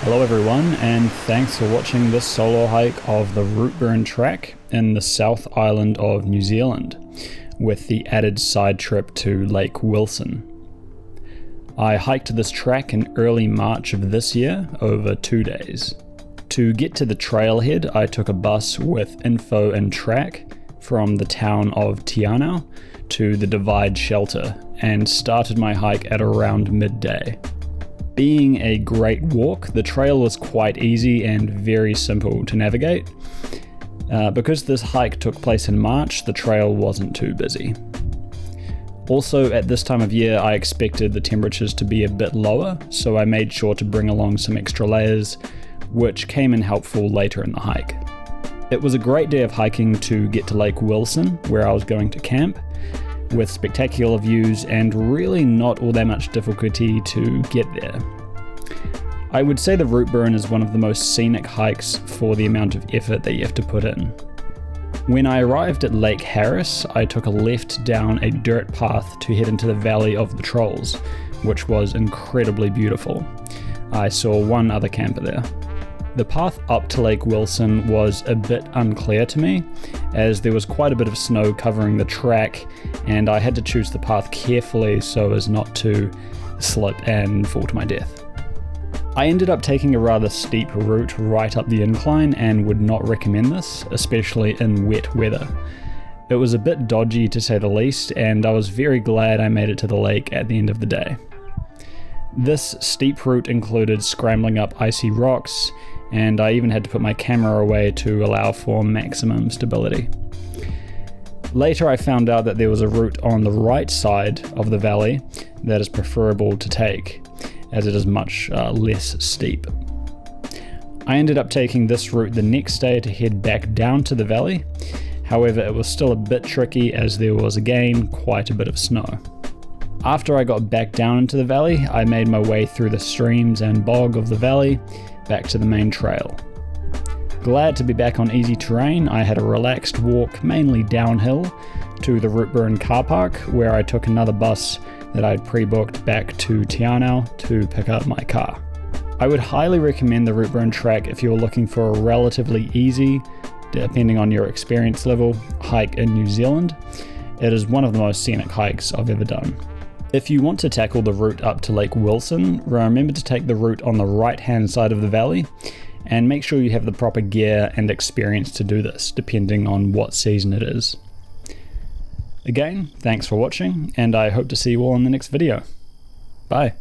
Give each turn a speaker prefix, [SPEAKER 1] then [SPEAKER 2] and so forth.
[SPEAKER 1] Hello everyone, and thanks for watching this solo hike of the Routeburn track in the South Island of New Zealand, with the added side trip to Lake Wilson. I hiked this track in early March of this year over 2 days. To get to the trailhead, I took a bus with info and track from the town of Tianau to the Divide shelter and started my hike at around midday. Being a great walk, the trail was quite easy and very simple to navigate. Because this hike took place in March, the trail wasn't too busy. Also, at this time of year, I expected the temperatures to be a bit lower, so I made sure to bring along some extra layers, which came in helpful later in the hike. It was a great day of hiking to get to Lake Wilson, where I was going to camp, with spectacular views and really not all that much difficulty to get there. I would say the Routeburn is one of the most scenic hikes for the amount of effort that you have to put in. When I arrived at Lake Harris, I took a left down a dirt path to head into the Valley of the Trolls, which was incredibly beautiful. I saw one other camper there. The path up to Lake Wilson was a bit unclear to me, as there was quite a bit of snow covering the track, and I had to choose the path carefully so as not to slip and fall to my death. I ended up taking a rather steep route right up the incline and would not recommend this, especially in wet weather. It was a bit dodgy to say the least, and I was very glad I made it to the lake at the end of the day. This steep route included scrambling up icy rocks, and I even had to put my camera away to allow for maximum stability. Later I found out that there was a route on the right side of the valley that is preferable to take, as it is much less steep. I ended up taking this route the next day to head back down to the valley. However, it was still a bit tricky as there was again quite a bit of snow. After I got back down into the valley, I made my way through the streams and bog of the valley back to the main trail. Glad to be back on easy terrain, I had a relaxed walk, mainly downhill, to the Routeburn car park, where I took another bus that I'd pre-booked back to Tianau to pick up my car. I would highly recommend the Routeburn track if you're looking for a relatively easy, depending on your experience level, hike in New Zealand. It is one of the most scenic hikes I've ever done. If you want to tackle the route up to Lake Wilson, remember to take the route on the right-hand side of the valley, and make sure you have the proper gear and experience to do this, depending on what season it is. Again, thanks for watching, and I hope to see you all in the next video. Bye.